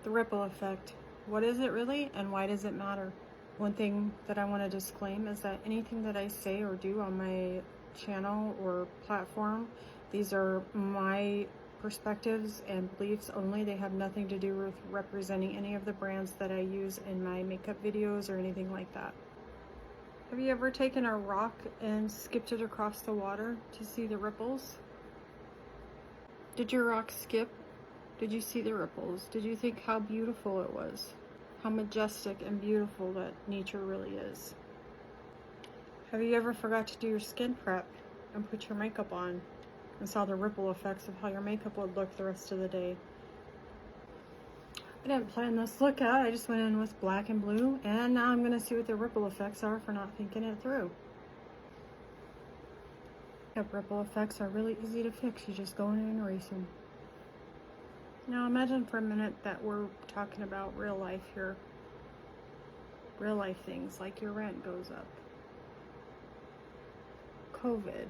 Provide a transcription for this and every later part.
The ripple effect. What is it really, and why does it matter? One thing that I want to disclaim is that anything that I say or do on my channel or platform, these are my perspectives and beliefs only. They have nothing to do with representing any of the brands that I use in my makeup videos or anything like that. Have you ever taken a rock and skipped it across the water to see the ripples? Did your rock skip? Did you see the ripples? Did you think how beautiful it was? How majestic and beautiful that nature really is? Have you ever forgot to do your skin prep and put your makeup on and saw the ripple effects of how your makeup would look the rest of the day? I didn't plan this look out. I just went in with black and blue, and now I'm going to see what the ripple effects are for not thinking it through. Yep, ripple effects are really easy to fix. You just go in and erase them. Now imagine for a minute that we're talking about real life here. Real life things like your rent goes up. COVID.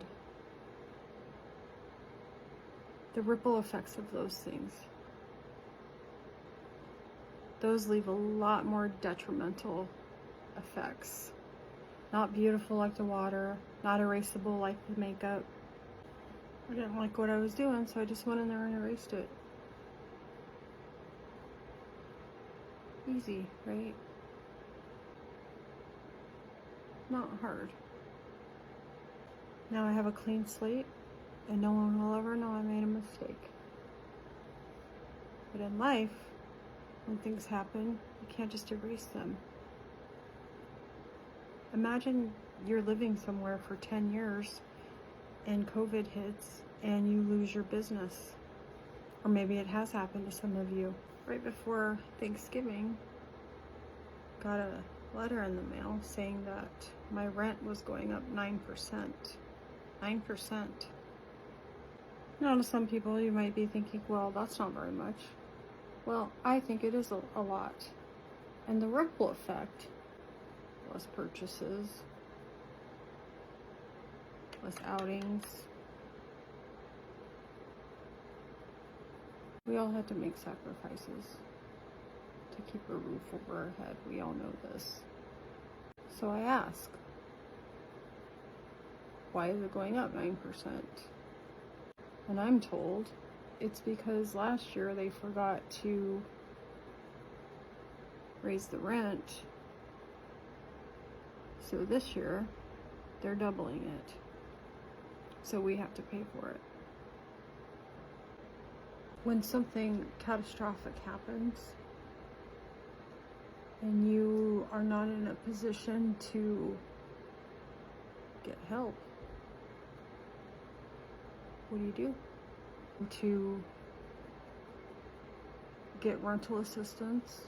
The ripple effects of those things. Those leave a lot more detrimental effects. Not beautiful like the water, not erasable like the makeup. I didn't like what I was doing, so I just went in there and erased it. Easy, right? Not hard. Now I have a clean slate, and no one will ever know I made a mistake. But in life, when things happen, you can't just erase them. Imagine you're living somewhere for 10 years and COVID hits and you lose your business. Or maybe it has happened to some of you. Right before Thanksgiving, got a letter in the mail saying that my rent was going up 9%. 9%. Now to some people you might be thinking, well, that's not very much. Well, I think it is a lot. And the ripple effect, less purchases, less outings. We all had to make sacrifices to keep a roof over our head. We all know this. So I ask, why is it going up 9%? And I'm told it's because last year they forgot to raise the rent. So this year they're doubling it. So we have to pay for it. When something catastrophic happens and you are not in a position to get help, what do? To get rental assistance?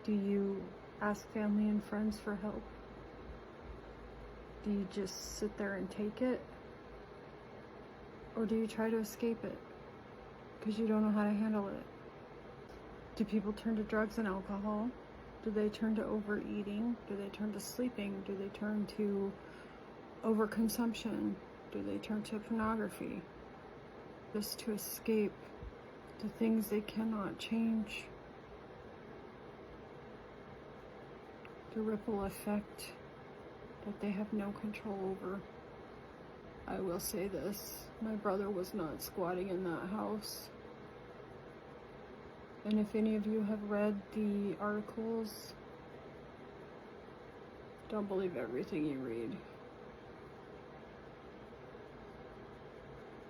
Do you ask family and friends for help? Do you just sit there and take it? Or do you try to escape it because you don't know how to handle it? Do people turn to drugs and alcohol? Do they turn to overeating? Do they turn to sleeping? Do they turn to overconsumption? Do they turn to pornography? Just to escape the things they cannot change. The ripple effect that they have no control over. I will say this, my brother was not squatting in that house. And if any of you have read the articles, don't believe everything you read.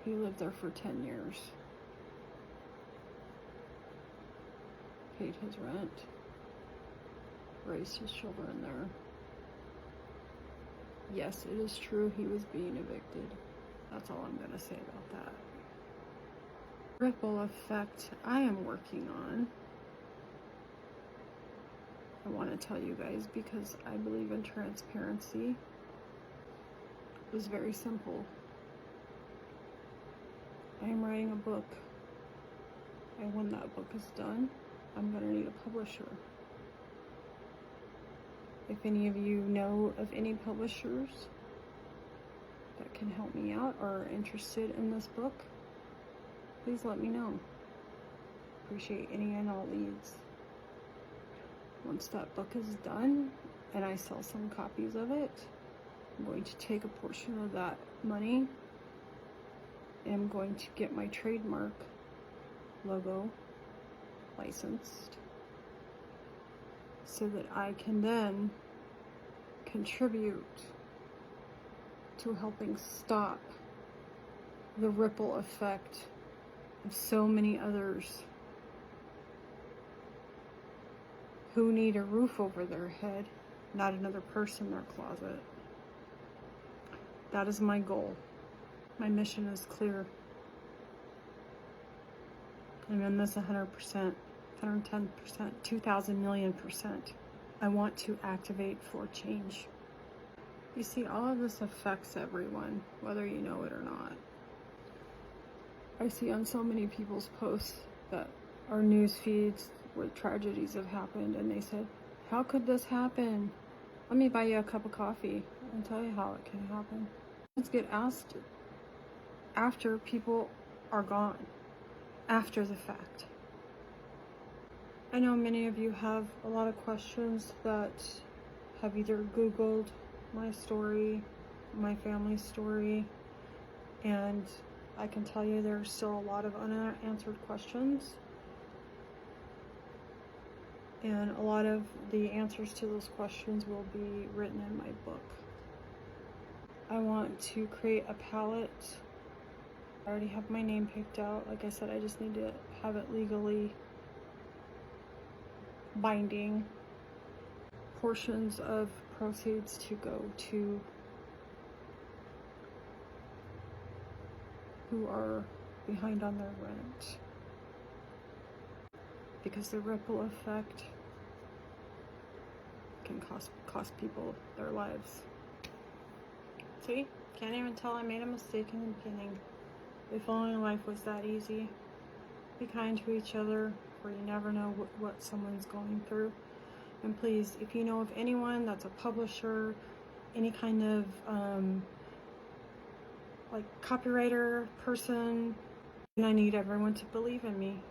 He lived there for 10 years. Paid his rent. Raised his children there. Yes, it is true he was being evicted. That's all I'm going to say about that. Ripple effect I am working on. I want to tell you guys because I believe in transparency. It was very simple. I am writing a book. And when that book is done, I'm going to need a publisher. If any of you know of any publishers that can help me out or are interested in this book, please let me know. appreciate any and all leads. Once that book is done and I sell some copies of it, I'm going to take a portion of that money and I'm going to get my trademark logo licensed so that I can then contribute to helping stop the ripple effect of so many others who need a roof over their head, not another person in their closet. That is my goal. My mission is clear. I'm in this 100%, 110%, 2,000 million%. I want to activate for change. You see, all of this affects everyone, whether you know it or not. I see on so many people's posts that our news feeds where tragedies have happened, and they said, how could this happen? Let me buy you a cup of coffee and tell you how it can happen. Let's get asked after people are gone, after the fact. I know many of you have a lot of questions that have either Googled my story, my family's story, and I can tell you there's still a lot of unanswered questions. And a lot of the answers to those questions will be written in my book. I want to create a palette. I already have my name picked out. Like I said, I just need to have it legally binding. Portions of proceeds to go to who are behind on their rent. Because the ripple effect can cost people their lives. See? Can't even tell I made a mistake in the beginning. If only life was that easy. Be kind to each other, for you never know what someone's going through. And please, if you know of anyone that's a publisher, any kind of like copywriter person, and I need everyone to believe in me.